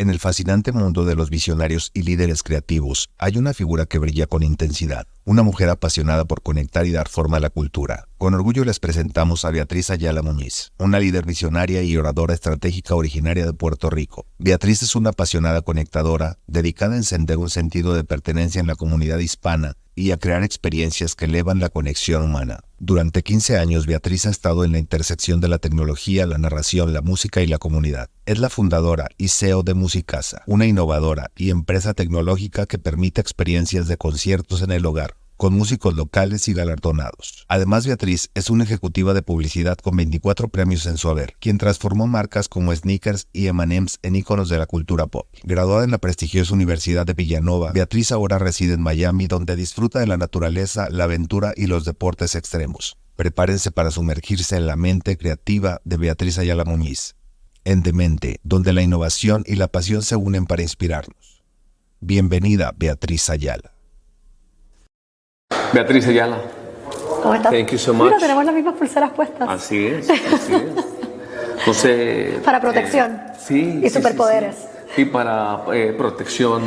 En el fascinante mundo de los visionarios y líderes creativos, hay una figura que brilla con intensidad, una mujer apasionada por conectar y dar forma a la cultura. Con orgullo les presentamos a Beatriz Ayala Muñiz, una líder visionaria y oradora estratégica originaria de Puerto Rico. Beatriz es una apasionada conectadora, dedicada a encender un sentido de pertenencia en la comunidad hispana y a crear experiencias que elevan la conexión humana. Durante 15 años, Beatriz ha estado en la intersección de la tecnología, la narración, la música y la comunidad. Es la fundadora y CEO de Musicasa, una innovadora y empresa tecnológica que permite experiencias de conciertos en el hogar, con músicos locales y galardonados. Además, Beatriz es una ejecutiva de publicidad con 24 premios en su haber, quien transformó marcas como Snickers y M&M's en íconos de la cultura pop. Graduada en la prestigiosa Universidad de Villanova, Beatriz ahora reside en Miami, donde disfruta de la naturaleza, la aventura y los deportes extremos. Prepárense para sumergirse en la mente creativa de Beatriz Ayala Muñiz, en Demente, donde la innovación y la pasión se unen para inspirarnos. Bienvenida, Beatriz Ayala. Beatriz Ayala. ¿Cómo estás? Thank you so much. Mira, tenemos las mismas pulseras puestas. Así es, así es. Entonces, para protección. Sí. Y superpoderes. Sí, para protección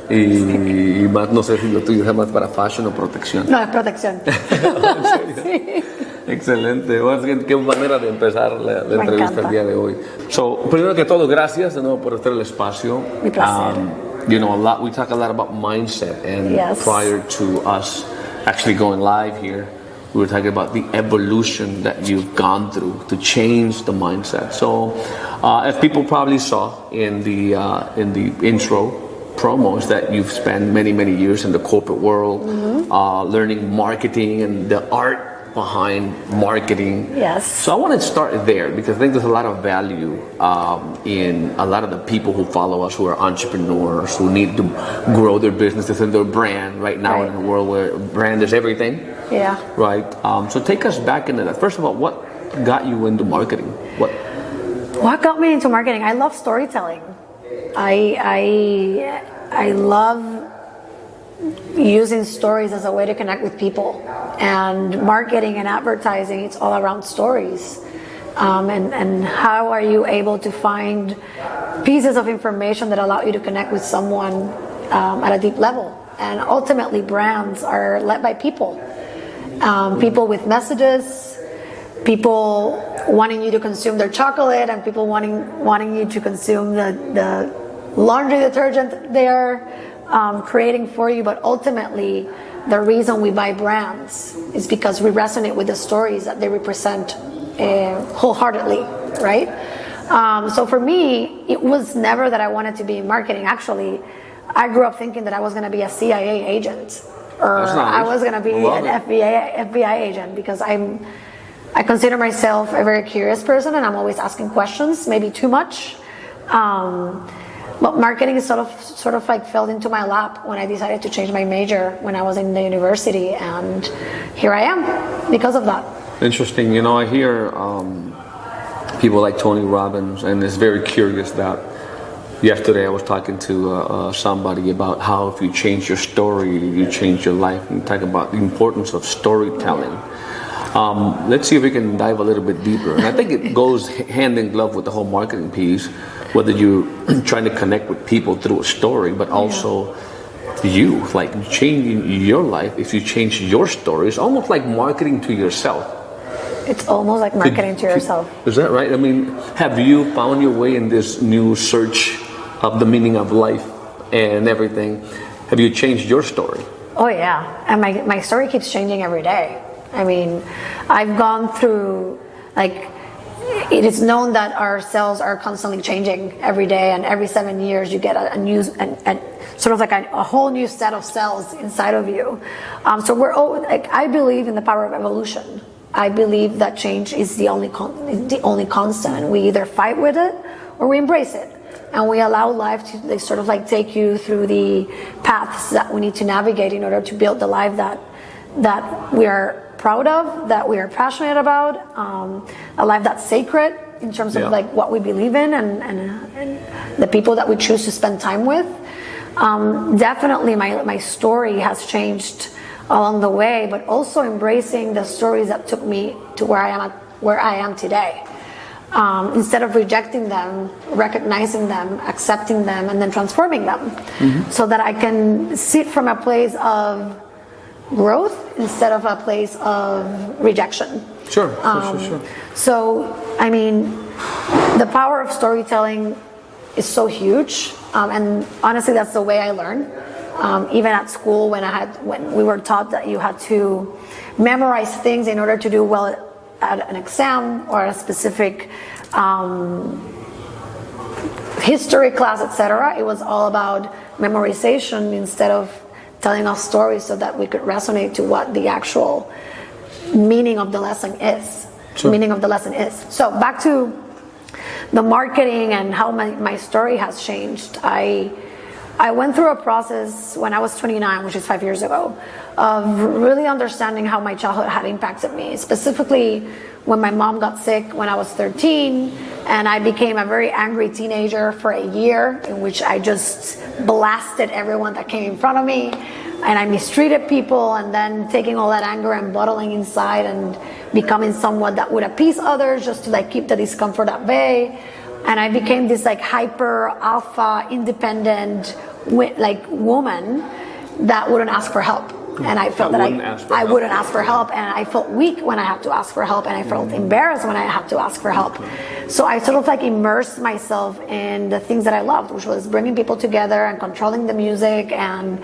y más, no sé si lo tuyo es más para fashion o protección. No, es protección. Sí. Excelente. Bueno, qué manera de empezar la entrevista el día de hoy. Primero que todo, gracias de nuevo por estar en el espacio. Mi placer. You know, we talk a lot about mindset, and prior to us actually going live here, we were talking about the evolution that you've gone through to change the mindset. So, as people probably saw in the intro promos, that you've spent many years in the corporate world, learning marketing and the art behind marketing. Yes. So I want to start there because I think there's a lot of value in a lot of the people who follow us who are entrepreneurs who need to grow their businesses and their brand right now in a world where brand is everything. Yeah. Right. So take us back into that. First of all, what got you into marketing? What got me into marketing? I love storytelling. I love using stories as a way to connect with people, and marketing and advertising, it's all around stories, and how are you able to find pieces of information that allow you to connect with someone at a deep level. And ultimately brands are led by people, people with messages, people wanting you to consume their chocolate, and people wanting you to consume the laundry detergent they are creating for you. But ultimately, the reason we buy brands is because we resonate with the stories that they represent wholeheartedly, right? So for me, it was never that I wanted to be in marketing. Actually, I grew up thinking that I was going to be a CIA agent, or I was going to be an FBI agent, because I consider myself a very curious person, and I'm always asking questions, maybe too much. But marketing is sort of like fell into my lap when I decided to change my major when I was in the university, and here I am because of that. Interesting. You know, I hear people like Tony Robbins, and it's very curious that yesterday I was talking to somebody about how if you change your story, you change your life, and talk about the importance of storytelling. Let's see if we can dive a little bit deeper. And I think it goes hand in glove with the whole marketing piece, whether you're trying to connect with people through a story, but also you, like changing your life. If you change your story, it's almost like marketing to yourself. It's almost like marketing to yourself. Is that right? I mean, have you found your way in this new search of the meaning of life and everything? Have you changed your story? Oh yeah, and my story keeps changing every day. I mean, I've gone through, like, it is known that our cells are constantly changing every day, and every 7 years you get a new, and sort of like a whole new set of cells inside of you. So we're all, like, I believe in the power of evolution. I believe that change is the only constant. We either fight with it or we embrace it, and we allow life to sort of like take you through the paths that we need to navigate in order to build the life that we are proud of, that we are passionate about, a life that's sacred in terms of like what we believe in, and the people that we choose to spend time with. Definitely my story has changed along the way, but also embracing the stories that took me to where I am today. instead of rejecting them, recognizing them, accepting them, and then transforming them, so that I can sit from a place of growth instead of a place of rejection. Sure. So, I mean, the power of storytelling is so huge, and honestly, that's the way I learn. Even at school, when we were taught that you had to memorize things in order to do well at an exam or a specific history class, etc., it was all about memorization instead of telling us stories so that we could resonate to what the actual meaning of the lesson is. Sure. Meaning of the lesson is. So back to the marketing and how my story has changed. I went through a process when I was 29, which is 5 years ago, of really understanding how my childhood had impacted me. Specifically, when my mom got sick when I was 13, and I became a very angry teenager for a year, in which I just blasted everyone that came in front of me, and I mistreated people, and then taking all that anger and bottling inside and becoming someone that would appease others just to like keep the discomfort at bay. And I became this like hyper alpha independent like woman that wouldn't ask for help. And I felt that I wouldn't ask for help, and I felt weak when I had to ask for help, and I felt embarrassed when I had to ask for help. So I sort of like immersed myself in the things that I loved, which was bringing people together and controlling the music and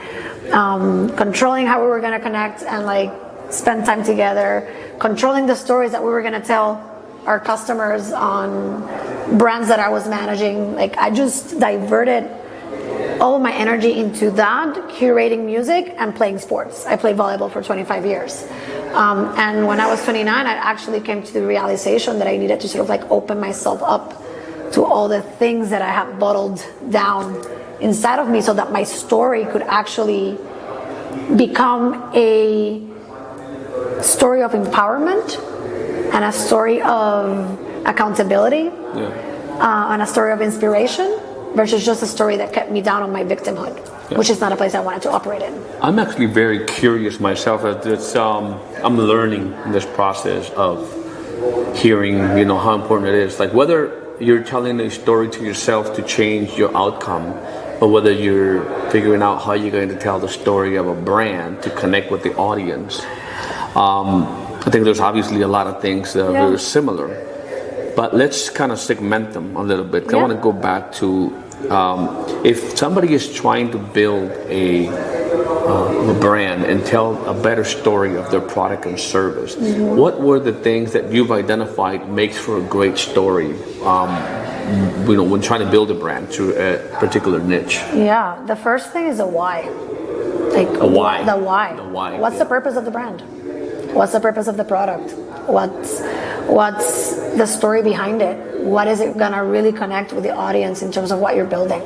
controlling how we were going to connect and like spend time together, controlling the stories that we were going to tell our customers on brands that I was managing. Like I just diverted all of my energy into that, curating music and playing sports. I played volleyball for 25 years. And when I was 29, I actually came to the realization that I needed to sort of like open myself up to all the things that I have bottled down inside of me so that my story could actually become a story of empowerment and a story of accountability, and a story of inspiration, versus just a story that kept me down on my victimhood, which is not a place I wanted to operate in. I'm actually very curious myself. I'm learning in this process of hearing, how important it is. Like whether you're telling a story to yourself to change your outcome, or whether you're figuring out how you're going to tell the story of a brand to connect with the audience. I think there's obviously a lot of things that are very similar, but let's kind of segment them a little bit. I want to go back to if somebody is trying to build a brand and tell a better story of their product and service, what were the things that you've identified makes for a great story when trying to build a brand to a particular niche? Yeah, the first thing is a why. Like a why. The why. The why. What's the purpose of the brand? What's the purpose of the product? What's the story behind it? What is it gonna really connect with the audience in terms of what you're building?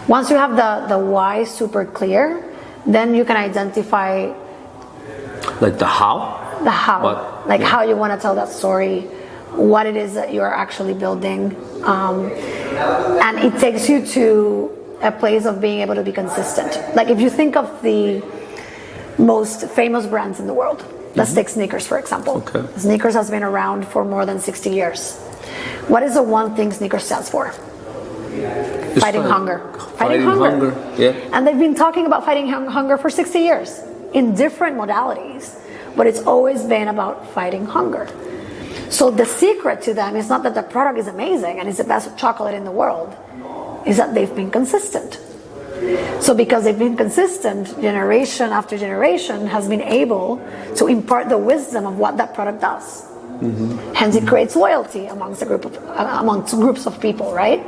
Once you have the why super clear, then you can identify like the how. The how, how you want to tell that story, what it is that you are actually building, and it takes you to a place of being able to be consistent. Like if you think of the most famous brands in the world. Let's take sneakers, for example. Okay. Sneakers has been around for more than 60 years. What is the one thing sneakers stands for? Fighting hunger. Fighting hunger. Yeah. And they've been talking about fighting hunger for 60 years in different modalities, but it's always been about fighting hunger. So the secret to them is not that the product is amazing and it's the best chocolate in the world, is that they've been consistent. So because they've been consistent, generation after generation has been able to impart the wisdom of what that product does. Hence it creates loyalty amongst groups of people, right?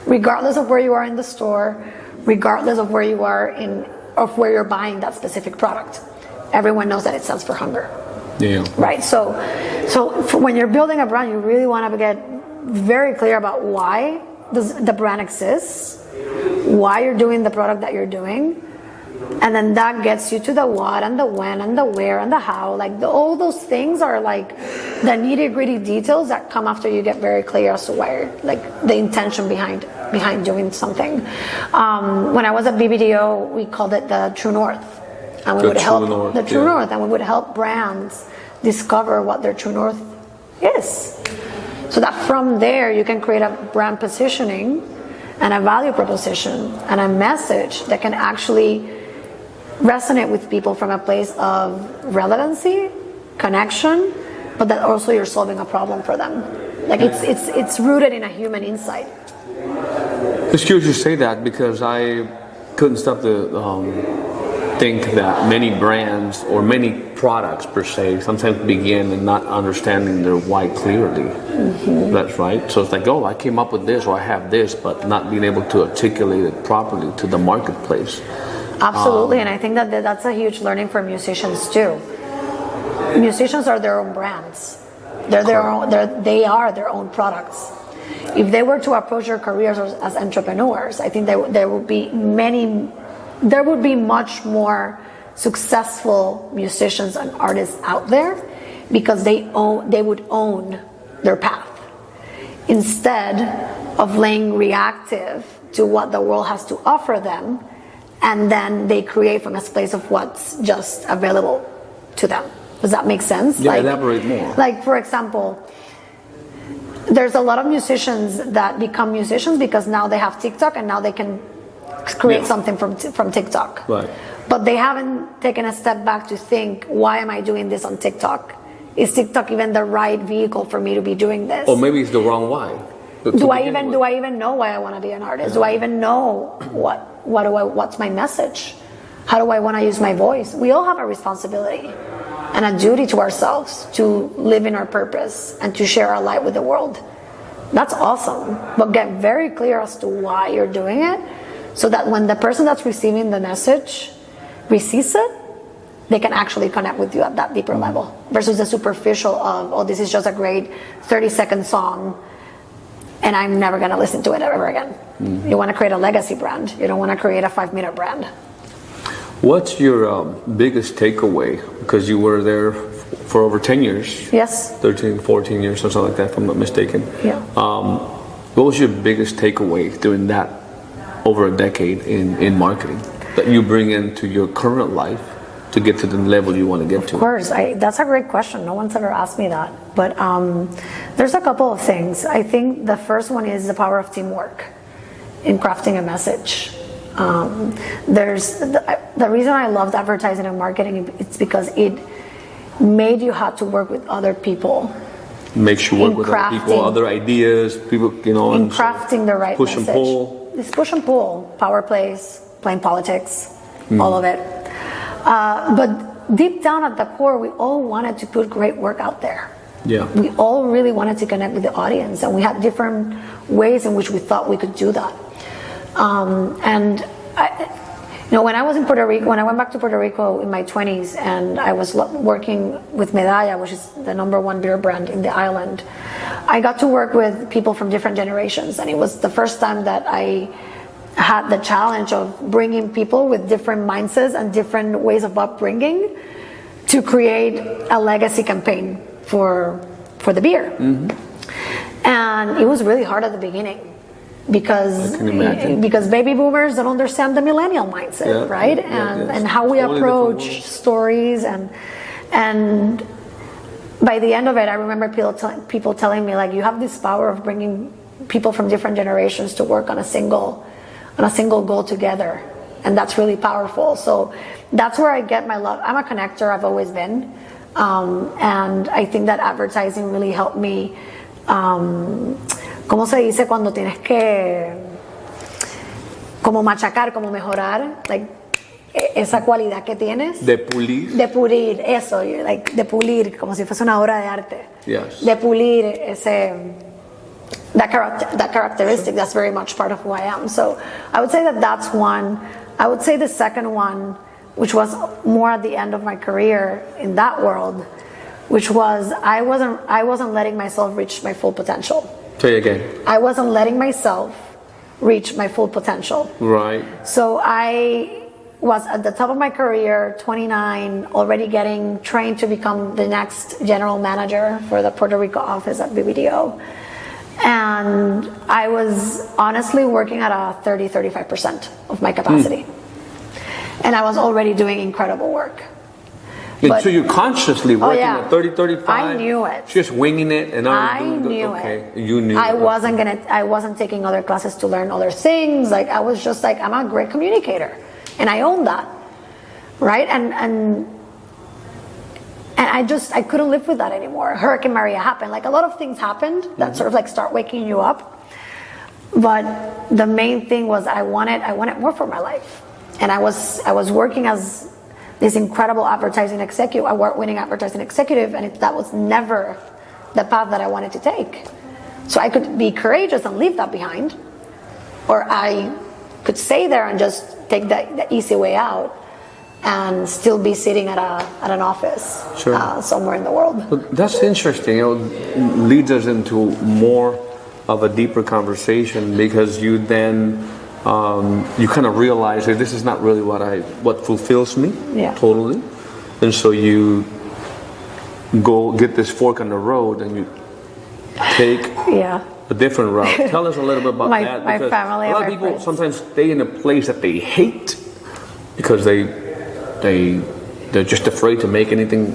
Regardless of where you are in the store, regardless of where you are of where you're buying that specific product. Everyone knows that it stands for hunger. Yeah. Right. So when you're building a brand, you really want to get very clear about why the brand exists, why you're doing the product that you're doing, and then that gets you to the what and the when and the where and the how. Like all those things are like the nitty-gritty details that come after you get very clear as to why, like the intention behind doing something. When I was at BBDO, we called it the True North, and we would help the True North, and we would help brands discover what their True North is. So that from there you can create a brand positioning and a value proposition and a message that can actually resonate with people from a place of relevancy, connection, but that also you're solving a problem for them. Like it's rooted in a human insight. It's curious you say that because I couldn't stop to think that many brands or many products per se sometimes begin in not understanding their why clearly. Mm-hmm. That's right. So it's like, oh, I came up with this or I have this, but not being able to articulate it properly to the marketplace. Absolutely, and I think that that's a huge learning for musicians too. Musicians are their own brands. They are their own products. If they were to approach their careers as entrepreneurs, I think there would be much more successful musicians and artists out there because they would own their path instead of laying reactive to what the world has to offer them, and then they create from a place of what's just available to them. Does that make sense? Yeah, elaborate more. Like, for example, there's a lot of musicians that become musicians because now they have TikTok and now they can create something from TikTok. Right. But they haven't taken a step back to think, why am I doing this on TikTok? Is TikTok even the right vehicle for me to be doing this? Or maybe it's the wrong why. Do I even know why I want to be an artist? Do I even know what's my message? How do I want to use my voice? We all have a responsibility and a duty to ourselves to live in our purpose and to share our light with the world. That's awesome. But get very clear as to why you're doing it, so that when the person that's receiving the message receives it, they can actually connect with you at that deeper level versus the superficial of, oh, this is just a great 30-second song and I'm never going to listen to it ever again. Mm-hmm. You want to create a legacy brand. You don't want to create a 5-minute brand. What's your biggest takeaway? Because you were there for over 10 years. Yes. 13, 14 years or something like that, if I'm not mistaken. Yeah. What was your biggest takeaway during that over a decade in marketing that you bring into your current life to get to the level you want to get to? Of course. That's a great question. No one's ever asked me that. But there's a couple of things. I think the first one is the power of teamwork in crafting a message. There's the reason I loved advertising and marketing, it's because it made you have to work with other people. Makes you work with other people, other ideas, people, in crafting the right push message. And pull. It's push and pull, power plays, playing politics, all of it. But deep down at the core, we all wanted to put great work out there. Yeah. We all really wanted to connect with the audience, and we had different ways in which we thought we could do that. And when I was in Puerto Rico, when I went back to Puerto Rico in my 20s, and I was working with Medalla, which is the #1 beer brand in the island, I got to work with people from different generations, and it was the first time that I had the challenge of bringing people with different mindsets and different ways of upbringing to create a legacy campaign for the beer. Mm-hmm. And it was really hard at the beginning because baby boomers don't understand the millennial mindset, right? And how we approach stories, and by the end of it, I remember people telling me, like, you have this power of bringing people from different generations to work on a single goal together, and that's really powerful. So that's where I get my love. I'm a connector, I've always been, and I think that advertising really helped me. ¿Cómo se dice cuando tienes que como machacar, como mejorar, like, esa cualidad que tienes? De pulir. De pulir, eso, like, de pulir, como si fuese una obra de arte. Yes. De pulir that characteristic, that's very much part of who I am. So I would say that's one. I would say the second one, which was more at the end of my career in that world, which was I wasn't letting myself reach my full potential. Say again. I wasn't letting myself reach my full potential. Right. So I was at the top of my career, 29, already getting trained to become the next general manager for the Puerto Rico office at BBDO. And I was honestly working at a 30-35% of my capacity. And I was already doing incredible work. But, so you're consciously working yeah. at 30, 35? I knew it. Just winging it and I knew okay. it. You knew I it. I wasn't taking other classes to learn other things. Like, I was just like, I'm a great communicator. And I own that. Right? And I couldn't live with that anymore. Hurricane Maria happened. Like, a lot of things happened that sort of like start waking you up. But the main thing was I wanted more for my life. And I was working as this incredible advertising executive, award-winning advertising executive, and that was never the path that I wanted to take. So I could be courageous and leave that behind, or I could stay there and just take the easy way out and still be sitting at an office somewhere in the world. But that's interesting. Leads us into more of a deeper conversation, because you then you kind of realize that this is not really what fulfills me totally, and so you go get this fork on the road and you take a different route. Tell us a little bit about that, because family, a lot of people friends. sometimes stay in a place that they hate because they're just afraid to make anything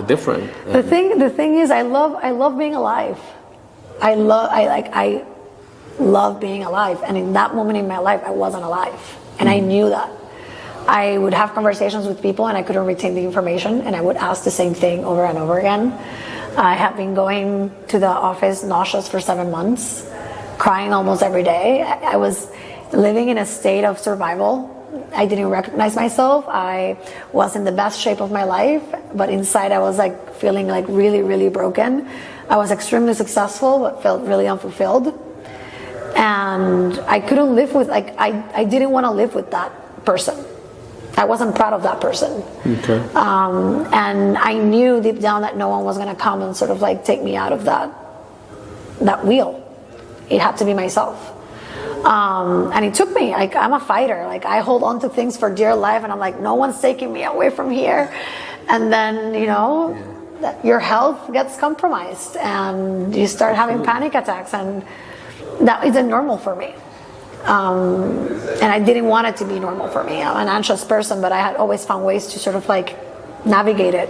different. The thing is, I love being alive. I love being alive, and in that moment in my life I wasn't alive, and I knew that. I would have conversations with people and I couldn't retain the information, and I would ask the same thing over and over again. I have been going to the office nauseous for 7 months, crying almost every day. I was living in a state of survival. I didn't recognize myself. I was in the best shape of my life, but inside I was like feeling like really, really broken. I was extremely successful, but felt really unfulfilled. And I couldn't live with, I didn't want to live with that person. I wasn't proud of that person. Okay. And I knew deep down that no one was going to come and sort of like take me out of that wheel. It had to be myself. And it took me, like, I'm a fighter. Like, I hold on to things for dear life, and I'm like, no one's taking me away from here. And then, your health gets compromised and you start having panic attacks, and that isn't normal for me. And I didn't want it to be normal for me. I'm an anxious person, but I had always found ways to sort of like navigate it.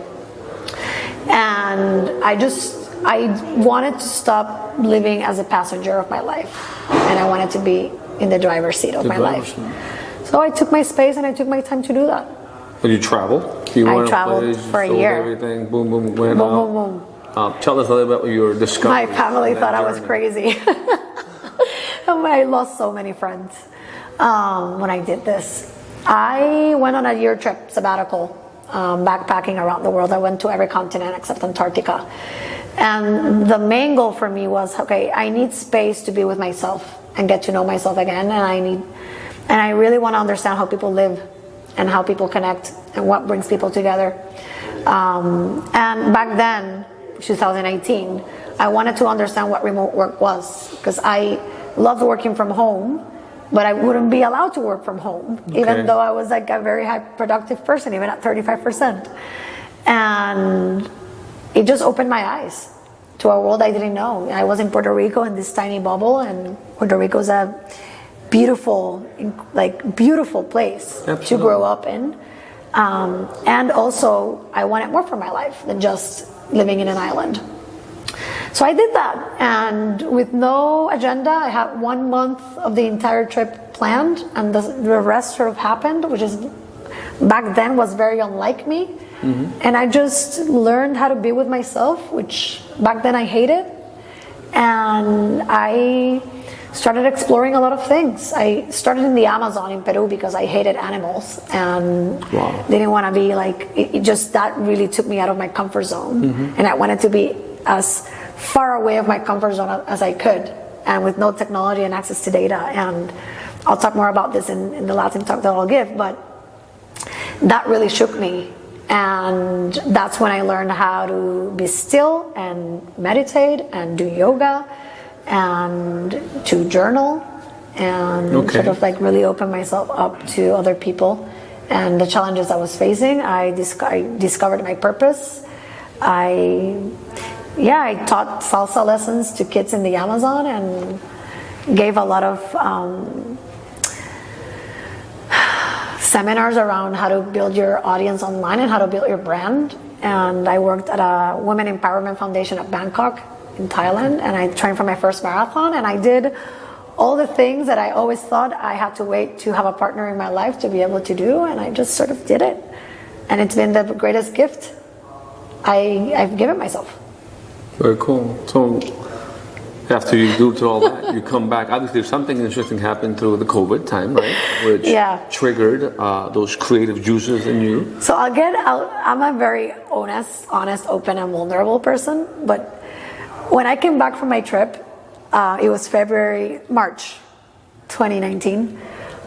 And I wanted to stop living as a passenger of my life, and I wanted to be in the driver's seat of my life. So I took my space and I took my time to do that. But you traveled? I traveled for a year. Everything, boom, boom, went boom, out. boom, boom. Tell us a little bit about your discovery. My family thought I was crazy. I lost so many friends when I did this. I went on a year trip sabbatical, backpacking around the world. I went to every continent except Antarctica. And the main goal for me was, okay, I need space to be with myself and get to know myself again. And I really want to understand how people live and how people connect and what brings people together. And back then, 2018, I wanted to understand what remote work was, because I loved working from home, but I wouldn't be allowed to work from home, even though I was like a very high productive person, even at 35%. And it just opened my eyes to a world I didn't know. I was in Puerto Rico in this tiny bubble, and Puerto Rico is a beautiful place to grow up in. And also, I wanted more for my life than just living in an island. So I did that, and with no agenda, I had 1 month of the entire trip planned, and the rest sort of happened, which is back then was very unlike me. And I just learned how to be with myself, which back then I hated. And I started exploring a lot of things. I started in the Amazon in Peru because I hated animals and didn't want to be like, that really took me out of my comfort zone. And I wanted to be as far away of my comfort zone as I could, and with no technology and access to data. And I'll talk more about this in the Latin talk that I'll give, but that really shook me. And that's when I learned how to be still and meditate and do yoga and to journal and sort of like really open myself up to other people and the challenges I was facing. I discovered my purpose. I taught salsa lessons to kids in the Amazon and gave a lot of seminars around how to build your audience online and how to build your brand. And I worked at a Women Empowerment Foundation at Bangkok in Thailand, and I trained for my first marathon, and I did all the things that I always thought I had to wait to have a partner in my life to be able to do, and I just sort of did it. And it's been the greatest gift I've given myself. Very cool. So after you do all that, you come back. Obviously, something interesting happened through the COVID time, right? Which triggered those creative juices in you. So I'm a very honest, open, and vulnerable person. But when I came back from my trip, it was March 2019.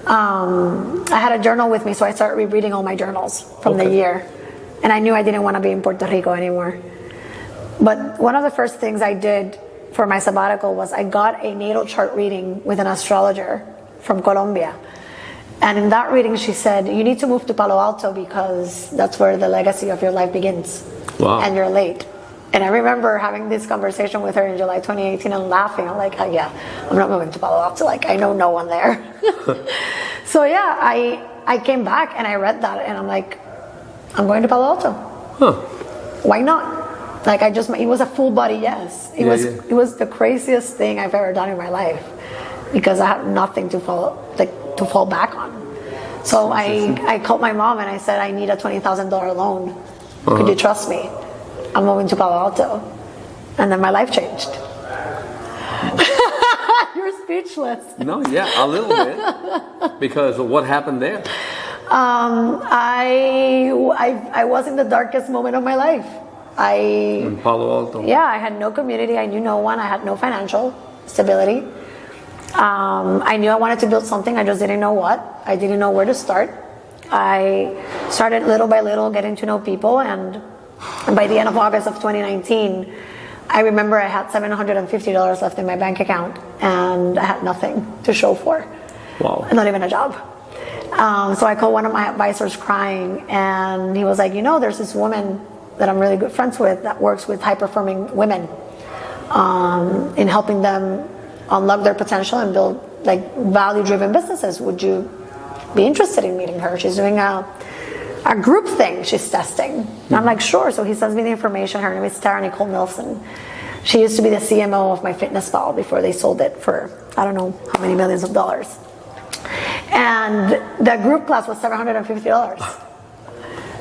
I had a journal with me, so I started rereading all my journals from the year. And I knew I didn't want to be in Puerto Rico anymore. But one of the first things I did for my sabbatical was I got a natal chart reading with an astrologer from Colombia. And in that reading, she said, you need to move to Palo Alto because that's where the legacy of your life begins. Wow. And you're late. And I remember having this conversation with her in July 2018 and laughing. I'm like, oh, yeah, I'm not moving to Palo Alto. Like, I know no one there. So yeah, I came back and I read that and I'm like, I'm going to Palo Alto. Huh. Why not? Like, it was a full body yes. It was the craziest thing I've ever done in my life because I had nothing to fall back on. So I called my mom and I said, I need a $20,000 loan. Could you trust me? I'm moving to Palo Alto. And then my life changed. You're speechless. No, yeah, a little bit. Because of what happened there? I was in the darkest moment of my life. In Palo Alto? Yeah, I had no community. I knew no one. I had no financial stability. I knew I wanted to build something. I just didn't know what. I didn't know where to start. I started little by little getting to know people, and by the end of August of 2019, I remember I had $750 left in my bank account, and I had nothing to show for. Wow. Not even a job. So I called one of my advisors crying, and he was like, there's this woman that I'm really good friends with that works with high-performing women in helping them unlock their potential and build value-driven businesses. Would you be interested in meeting her? She's doing a group thing she's testing. And I'm like, sure. So he sends me the information. Her name is Tara Nicole Nilsson. She used to be the CMO of my fitness Palo before they sold it for I don't know how many millions of dollars. And the group class was $750.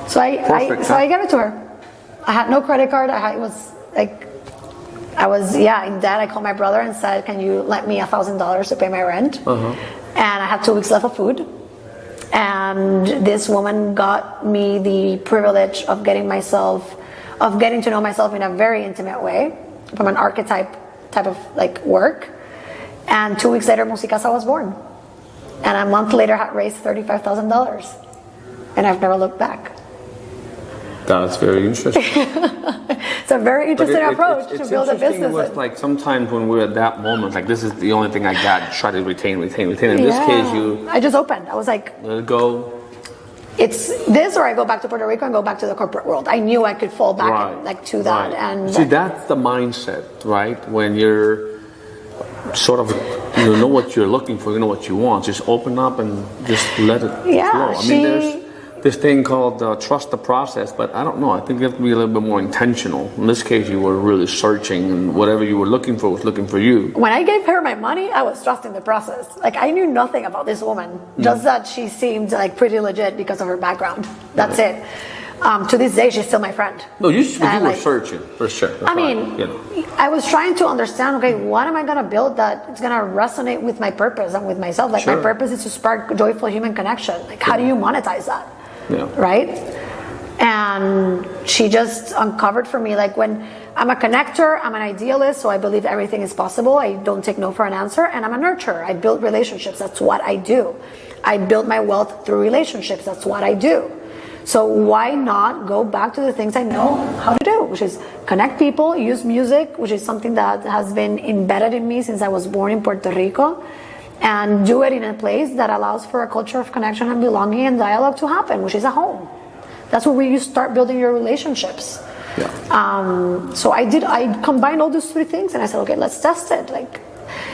So I gave it to her. I had no credit card. I was in debt. I called my brother and said, can you lend me $1,000 to pay my rent? And I had 2 weeks left of food. And this woman got me the privilege of getting to know myself in a very intimate way, from an archetype type of work. And 2 weeks later, Musicasa was born. And a month later, had raised $35,000. And I've never looked back. That's very interesting. It's a very interesting approach to build a business. With, sometimes when we're at that moment, this is the only thing I got, try to retain. In this case, I just opened. I was like, let it go. It's this, or I go back to Puerto Rico and go back to the corporate world. I knew I could fall back to that. And see, that's the mindset, right? When you're sort of, you know what you're looking for, you know what you want. Just open up and just let it flow. I mean, there's this thing called trust the process, but I don't know. I think you have to be a little bit more intentional. In this case, you were really searching, and whatever you were looking for was looking for you. When I gave her my money, I was trusting the process. I knew nothing about this woman, just that she seemed pretty legit because of her background. That's it. To this day, she's still my friend. No, you were searching, for sure. I was trying to understand, what am I going to build that it's going to resonate with my purpose and with myself? My purpose is to spark joyful human connection. How do you monetize that? Yeah. Right? And she just uncovered for me, when I'm a connector, I'm an idealist, so I believe everything is possible. I don't take no for an answer, and I'm a nurturer. I build relationships. That's what I do. I build my wealth through relationships. That's what I do. So why not go back to the things I know how to do, which is connect people, use music, which is something that has been embedded in me since I was born in Puerto Rico, and do it in a place that allows for a culture of connection and belonging and dialogue to happen, which is a home. That's where you start building your relationships. Yeah. So I combined all those 3 things, and I said, let's test it.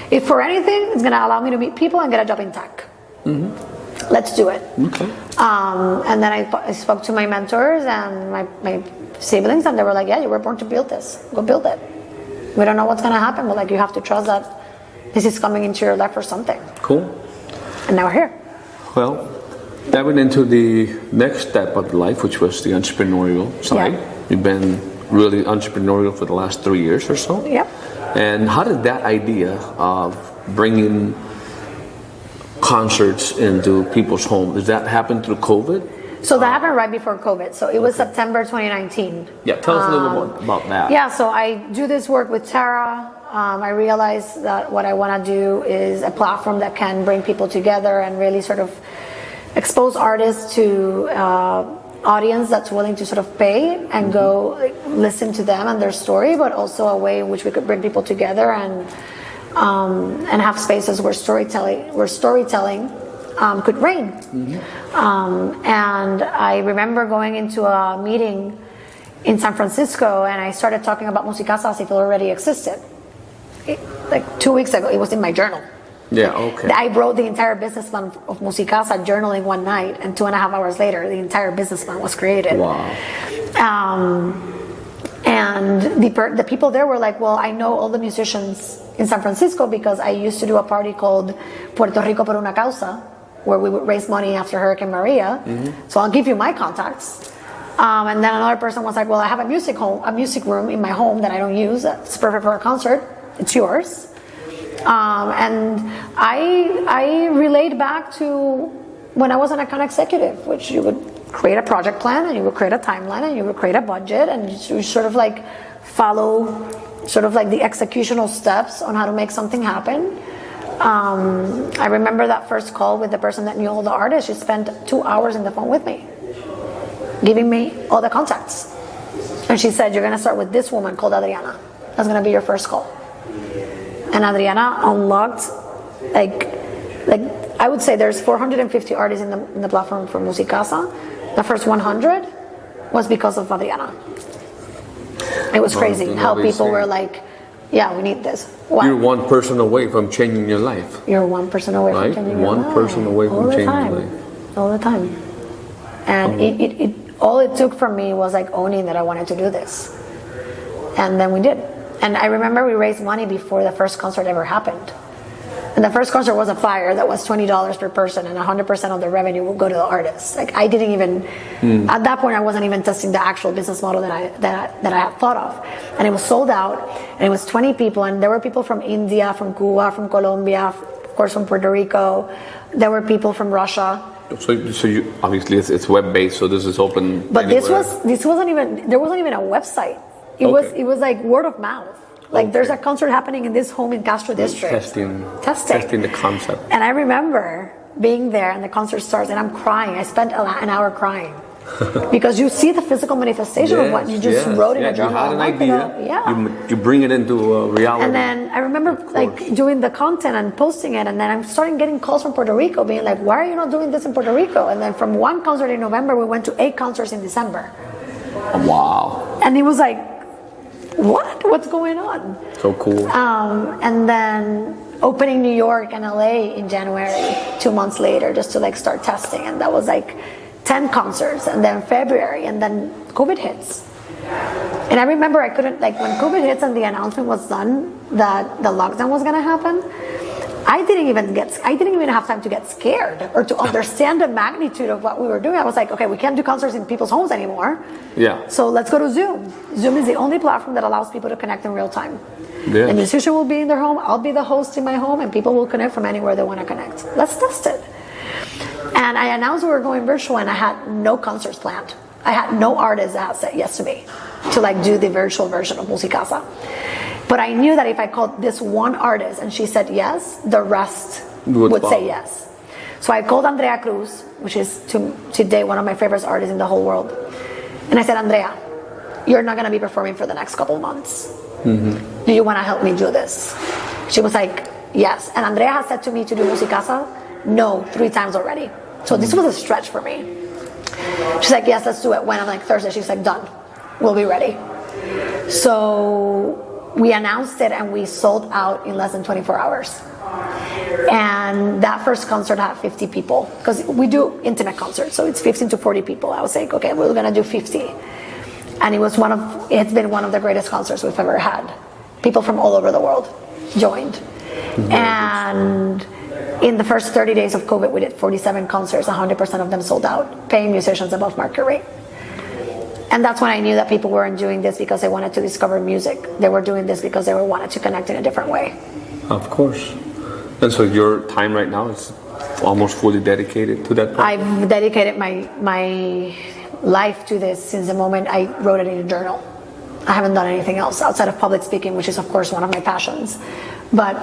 If for anything, it's going to allow me to meet people and get a job in tech. let's do it. Okay. And then I spoke to my mentors and my siblings, and they were like, yeah, you were born to build this. Go build it. We don't know what's going to happen, but like you have to trust that this is coming into your life for something. Cool. And now we're here. Well, diving into the next step of life, which was the entrepreneurial side. Yeah. You've been really entrepreneurial for the last 3 years or so. Yep. And how did that idea of bringing concerts into people's homes, did that happen through COVID? So that happened right before COVID. So it was September 2019. Yeah, tell us a little bit more about that. Yeah, so I do this work with Tara. I realized that what I want to do is a platform that can bring people together and really sort of expose artists to audience that's willing to sort of pay and go listen to them and their story, but also a way in which we could bring people together and have spaces where storytelling could reign. And I remember going into a meeting in San Francisco, and I started talking about Musicasa as if it already existed. Like 2 weeks ago, it was in my journal. Yeah, okay. I wrote the entire business plan of Musicasa journaling one night, and 2.5 hours later, the entire business plan was created. Wow. And the people there were like, well, I know all the musicians in San Francisco because I used to do a party called Puerto Rico por una causa, where we would raise money after Hurricane Maria. So I'll give you my contacts. And then another person was like, well, I have a music room in my home that I don't use. It's perfect for a concert. It's yours. And I relayed back to when I was an account executive, which you would create a project plan and you would create a timeline and you would create a budget and you sort of like follow sort of like the executional steps on how to make something happen. I remember that first call with the person that knew all the artists. She spent 2 hours on the phone with me, giving me all the contacts. And she said, you're going to start with this woman called Adriana. That's going to be your first call. And Adriana unlocked, like I would say there's 450 artists in the platform for Musicasa. The first 100 was because of Adriana. It was crazy how people were like, yeah, we need this. What? You're one person away from changing your life. You're one person away from changing your life. One person away from changing your life. All the time. And all it took from me was like owning that I wanted to do this. And then we did. And I remember we raised money before the first concert ever happened. And the first concert was a flyer that was $20 per person, and 100% of the revenue would go to the artists. Like I didn't even, at that point, I wasn't even testing the actual business model that I had thought of. And it was sold out, and it was 20 people, and there were people from India, from Cuba, from Colombia, of course from Puerto Rico. There were people from Russia. So you obviously it's web based, so this is open. But anywhere. this wasn't even a website. It was like word of mouth. Like there's a concert happening in this home in Castro District. Testing the concept. And I remember being there and the concert starts and I'm crying. I spent an hour crying. Because you see the physical manifestation of what you just wrote in a journal. You had an idea. You bring it into reality. And then I remember like doing the content and posting it, and then I'm starting getting calls from Puerto Rico being like, why are you not doing this in Puerto Rico? And then from one concert in November, we went to 8 concerts in December. Wow. And it was like, what's going on? So cool. And then opening New York and LA in January, 2 months later, just to like start testing. And that was like 10 concerts, and then February, and then COVID hits. And I remember I couldn't, like when COVID hits and the announcement was done that the lockdown was gonna happen, I didn't even have time to get scared or to understand the magnitude of what we were doing. I was like, okay, we can't do concerts in people's homes anymore. Yeah. So let's go to Zoom. Zoom is the only platform that allows people to connect in real time. Yeah. The musician will be in their home, I'll be the host in my home, and people will connect from anywhere they want to connect. Let's test it. And I announced we were going virtual, and I had no concerts planned. I had no artists that had said yes to me to like do the virtual version of Musicasa. But I knew that if I called this one artist and she said yes, the rest would say yes. So I called Andrea Cruz, which is today one of my favorite artists in the whole world. And I said, Andrea, you're not going to be performing for the next couple months. Do you want to help me do this? She was like, yes. And Andrea has said to me to do Musicasa, no, 3 times already. So this was a stretch for me. She's like, yes, let's do it. When? I'm like, Thursday. She's like, done. We'll be ready. So we announced it and we sold out in less than 24 hours. And that first concert had 50 people, because we do intimate concerts, so it's 15 to 40 people. I was like, okay, we're gonna do 50. And it's been one of the greatest concerts we've ever had. People from all over the world joined. And in the first 30 days of COVID, we did 47 concerts, 100% of them sold out, paying musicians above market rate. And that's when I knew that people weren't doing this because they wanted to discover music. They were doing this because they wanted to connect in a different way. Of course. And so your time right now is almost fully dedicated to that project? I've dedicated my life to this since the moment I wrote it in a journal. I haven't done anything else outside of public speaking, which is of course one of my passions. But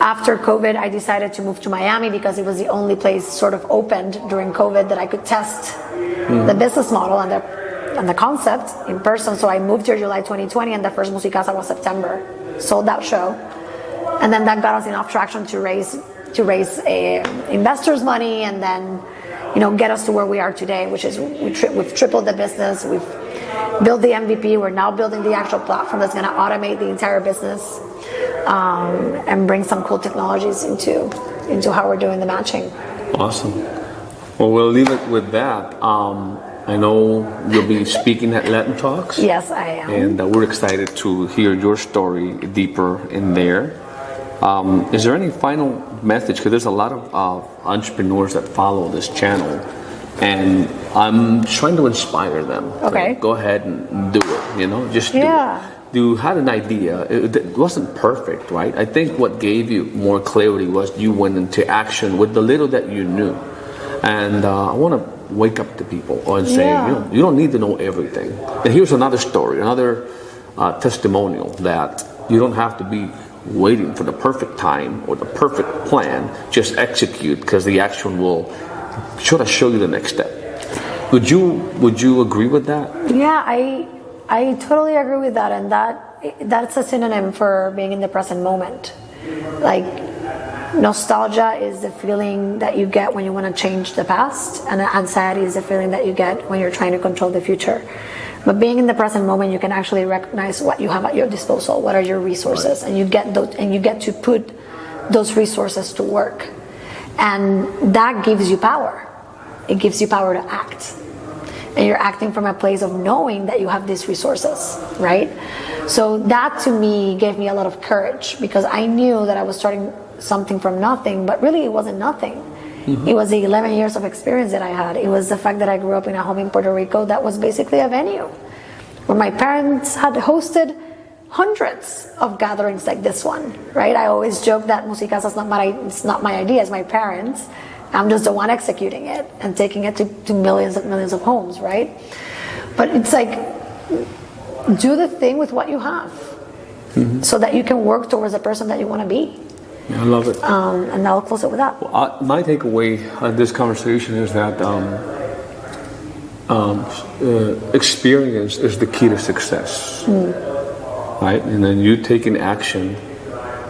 after COVID, I decided to move to Miami because it was the only place sort of opened during COVID that I could test the business model and the concept in person. So I moved here July 2020, and the first Musicasa was September. Sold that show, and then that got us enough traction to raise investors' money, and then get us to where we are today, which is we've tripled the business. We've built the MVP. We're now building the actual platform that's going to automate the entire business and bring some cool technologies into how we're doing the matching. Awesome. Well, we'll leave it with that. I know you'll be speaking at Latin Talks. Yes, I am. And we're excited to hear your story deeper in there. Is there any final message? Because there's a lot of entrepreneurs that follow this channel, and I'm trying to inspire them. Okay. Go ahead and do it, just do it. You had an idea. It wasn't perfect, right? I think what gave you more clarity was you went into action with the little that you knew. And I want to wake up to people and say, you don't need to know everything. And here's another story, another testimonial that you don't have to be waiting for the perfect time or the perfect plan. Just execute, because the action will sort of show you the next step. Would you agree with that? Yeah, I totally agree with that, and that's a synonym for being in the present moment. Like, nostalgia is the feeling that you get when you want to change the past, and anxiety is the feeling that you get when you're trying to control the future. But being in the present moment, you can actually recognize what you have at your disposal, what are your resources, and you get to put those resources to work, and that gives you power. It gives you power to act. And you're acting from a place of knowing that you have these resources, right? So that to me gave me a lot of courage, because I knew that I was starting something from nothing, but really it wasn't nothing. It was the 11 years of experience that I had. It was the fact that I grew up in a home in Puerto Rico that was basically a venue where my parents had hosted hundreds of gatherings like this one, right? I always joke that Musicasa is not my idea, it's my parents. I'm just the one executing it and taking it to millions and millions of homes, right? But it's like, do the thing with what you have so that you can work towards the person that you want to be. Yeah, I love it. And I'll close it with that. Well, my takeaway on this conversation is that experience is the key to success, right? And then you taking action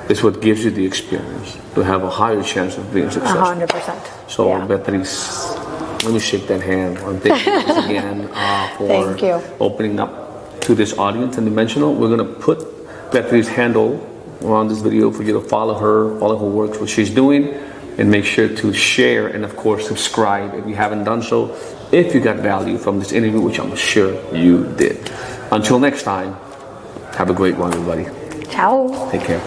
is what gives you the experience to have a higher chance of being successful. 100%. So, yeah. Beatriz, let me shake that hand. And thank you once again Thank you. opening up to this audience and Dimensional. We're going to put Beatriz's handle around this video for you to follow her work, what she's doing, and make sure to share and of course subscribe if you haven't done so, if you got value from this interview, which I'm sure you did. Until next time, have a great one, everybody. Ciao. Take care.